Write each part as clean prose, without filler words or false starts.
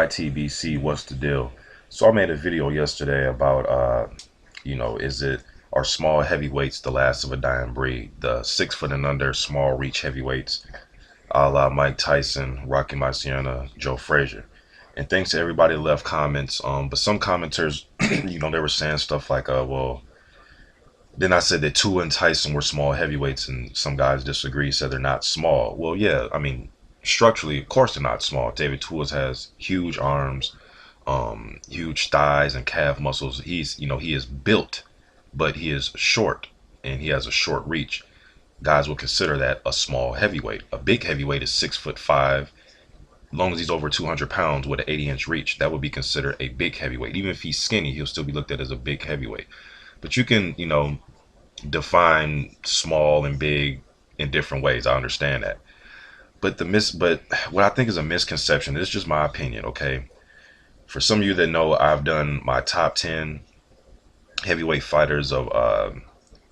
YTBC, what's the deal? So I made a video yesterday about, are small heavyweights the last of a dying breed? The 6 foot and under small reach heavyweights, a la Mike Tyson, Rocky Marciano, Joe Frazier. And thanks to everybody that left comments. But some commenters, they were saying stuff like, well, then I said that Tua and Tyson were small heavyweights, and some guys disagree, said they're not small. Well, yeah, I mean, structurally, of course they're not small. David Tua has huge arms, huge thighs and calf muscles. He is built, but he is short, and he has a short reach. Guys will consider that a small heavyweight. A big heavyweight is 6'5". As long as he's over 200 pounds with an 80-inch reach, that would be considered a big heavyweight. Even if he's skinny, he'll still be looked at as a big heavyweight. But you can, define small and big in different ways. I understand that. But what I think is a misconception, this is just my opinion, okay? For some of you that know, I've done my top 10 heavyweight fighters of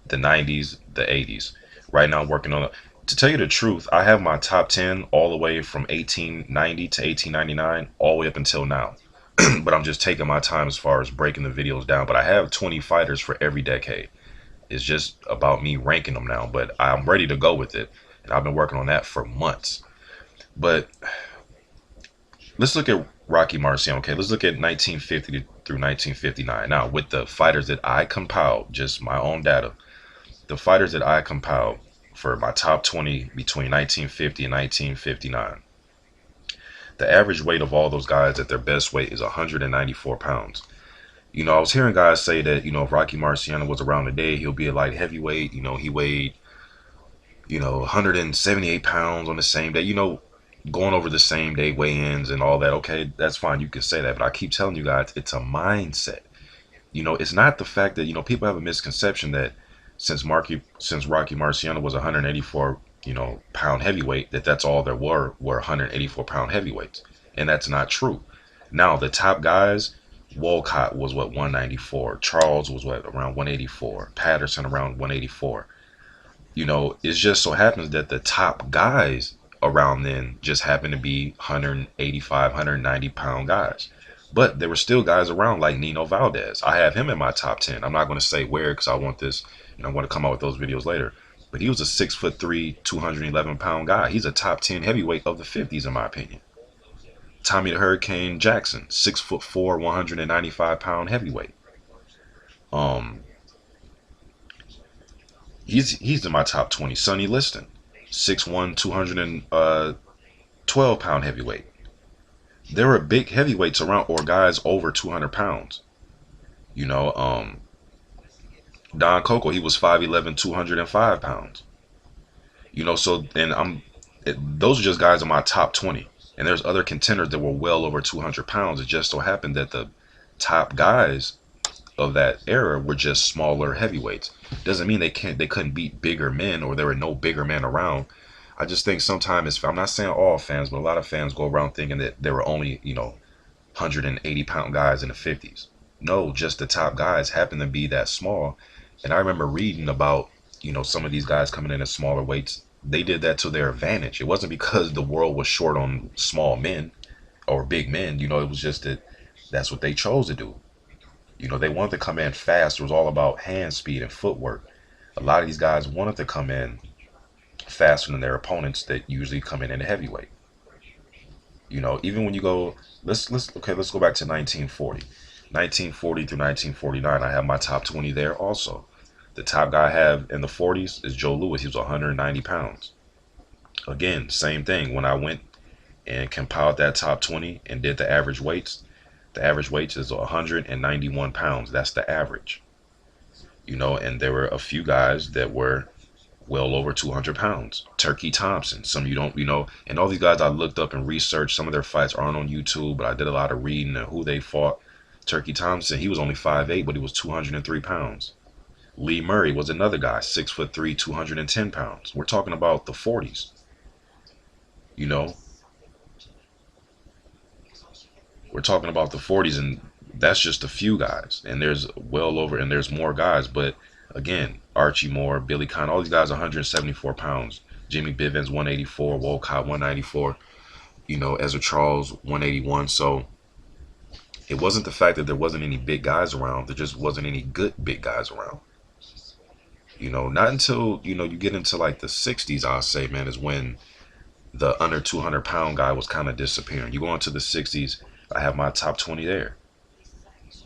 the 90s, the 80s. Right now I'm working on, to tell you the truth, I have my top 10 all the way from 1890 to 1899, all the way up until now. But I'm just taking my time as far as breaking the videos down. But I have 20 fighters for every decade. It's just about me ranking them now, but I'm ready to go with it. And I've been working on that for months. But let's look at Rocky Marciano. Okay, let's look at 1950 through 1959. Now, with the fighters that I compiled, just my own data, the fighters that I compiled for my top 20 between 1950 and 1959, the average weight of all those guys at their best weight is 194 pounds. I was hearing guys say that, if Rocky Marciano was around today, he'll be a light heavyweight. He weighed, 178 pounds on the same day, going over the same day weigh-ins and all that. Okay, that's fine. You can say that. But I keep telling you guys, it's a mindset. It's not the fact that, people have a misconception that since Rocky Marciano was 184, pound heavyweight, that's all there were 184 pound heavyweights. And that's not true. Now, the top guys, Walcott was 194. Charles was around 184. Patterson around 184. It just so happens that the top guys around then just happened to be 185, 190 pound guys. But there were still guys around like Nino Valdez. I have him in my top 10. I'm not going to say where because I want this, I'm going to come out with those videos later. But he was a 6'3", 211 pound guy. He's a top 10 heavyweight of the 50s in my opinion. Tommy the Hurricane Jackson, 6'4", 195 pound heavyweight. He's in my top 20. Sonny Liston, 6'1", 212 pound heavyweight. There were big heavyweights around, or guys over 200 pounds. Don Coco, he was 5'11", 205 pounds. So, and those are just guys in my top 20. And there's other contenders that were well over 200 pounds. It just so happened that the top guys of that era were just smaller heavyweights. Doesn't mean they couldn't beat bigger men, or there were no bigger men around. I just think sometimes, I'm not saying all fans, but a lot of fans go around thinking that there were only, 180 pound guys in the 50s. No, just the top guys happen to be that small. And I remember reading about, some of these guys coming in at smaller weights. They did that to their advantage. It wasn't because the world was short on small men or big men. It was just that that's what they chose to do. They wanted to come in fast. It was all about hand speed and footwork. A lot of these guys wanted to come in faster than their opponents that usually come in a heavyweight. Even when you go, let's go back to 1940. 1940 through 1949, I have my top 20 there also. The top guy I have in the 40s is Joe Louis. He was 190 pounds. Again, same thing. When I went and compiled that top 20 and did the average weights is 191 pounds. That's the average. And there were a few guys that were well over 200 pounds. Turkey Thompson. Some of you don't, and all these guys I looked up and researched. Some of their fights aren't on YouTube, but I did a lot of reading and who they fought. Turkey Thompson, he was only 5'8", but he was 203 pounds. Lee Murray was another guy, 6'3", 210 pounds. We're talking about the 40s. We're talking about the 40s, and that's just a few guys. And there's there's more guys. But again, Archie Moore, Billy Conn, all these guys 174 pounds. Jimmy Bivens, 184. Walcott, 194. Ezra Charles, 181. So It wasn't the fact that there wasn't any big guys around. There just wasn't any good big guys around. Not until, you get into like the 60s, I'll say, man, is when the under 200-pound guy was kind of disappearing. You go into the 60s, I have my top 20 there.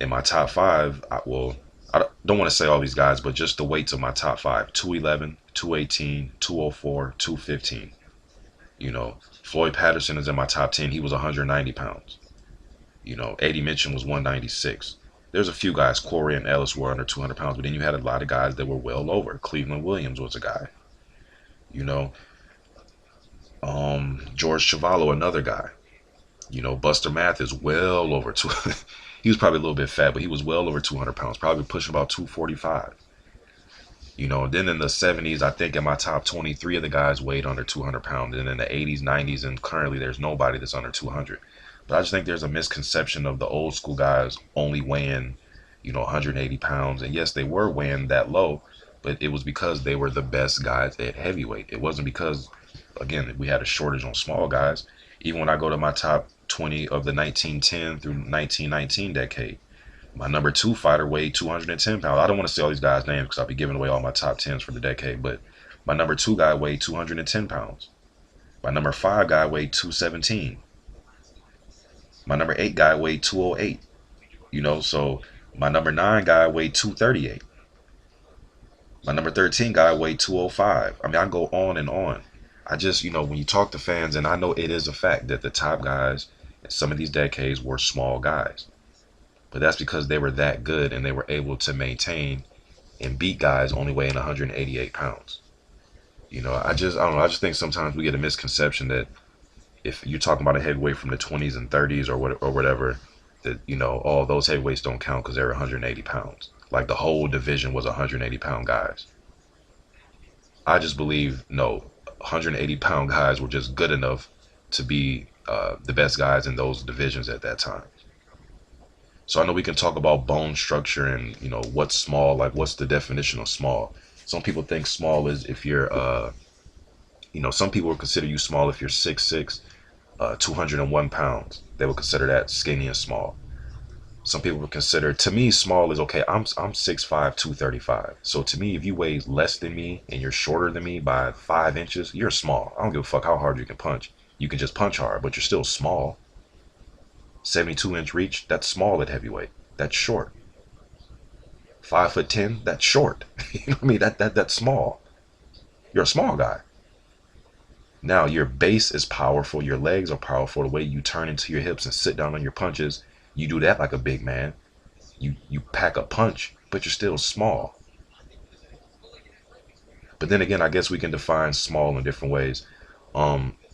In my top five, I don't want to say all these guys, but just the weights of my top five: 211, 218, 204, 215. Floyd Patterson is in my top 10. He was 190 pounds. Eddie Mitchell was 196. There's a few guys, Corey and Ellis, were under 200 pounds, but then you had a lot of guys that were well over. Cleveland Williams was a guy. You know, George Chuvalo, another guy. Buster Mathis, well over two. He was probably a little bit fat, but he was well over 200 pounds, probably pushing about 245. And then in the 70s, I think in my top 23 of the guys weighed under 200 pounds. And in the 80s, 90s, and currently there's nobody that's under 200. But I just think there's a misconception of the old school guys only weighing, 180 pounds. And yes, they were weighing that low, but it was because they were the best guys at heavyweight. It wasn't because, again, we had a shortage on small guys. Even when I go to my top 20 of the 1910 through 1919 decade, my number 2 fighter weighed 210 pounds. I don't want to say all these guys' names because I'll be giving away all my top 10s for the decade, but my number 2 guy weighed 210 pounds. My number 5 guy weighed 217. My number 8 guy weighed 208. So my number 9 guy weighed 238. My number 13 guy weighed 205. I mean, I go on and on. I just, when you talk to fans, and I know it is a fact that the top guys in some of these decades were small guys. But that's because they were that good and they were able to maintain and beat guys only weighing 188 pounds. I don't know. I just think sometimes we get a misconception that if you're talking about a heavyweight from the 20s and 30s or whatever, that, all those heavyweights don't count because they're 180 pounds. Like the whole division was 180-pound guys. I just believe, no, 180-pound guys were just good enough to be the best guys in those divisions at that time. So I know we can talk about bone structure and, what's small, like what's the definition of small. Some people think small is if you're, some people would consider you small if you're 6'6", 201 pounds. They would consider that skinny and small. Some people would consider, to me, small is okay. I'm 6'5", 235. So to me, if you weigh less than me and you're shorter than me by 5 inches, you're small. I don't give a fuck how hard you can punch. You can just punch hard, but you're still small. 72-inch reach, that's small at heavyweight. That's short. 5'10", that's short. You know what I mean? That's small. You're a small guy. Now your base is powerful. Your legs are powerful. The way you turn into your hips and sit down on your punches, you do that like a big man. You pack a punch, but you're still small. But then again, I guess we can define small in different ways.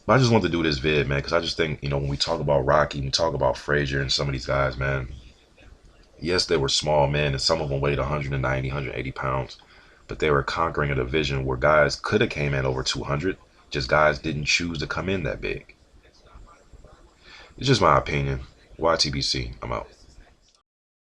But I just wanted to do this vid, man, because I just think, when we talk about Rocky, we talk about Frazier and some of these guys, man, yes, they were small men, and some of them weighed 190, 180 pounds, but they were conquering a division where guys could have came in over 200, just guys didn't choose to come in that big. It's just my opinion. YTBC, I'm out.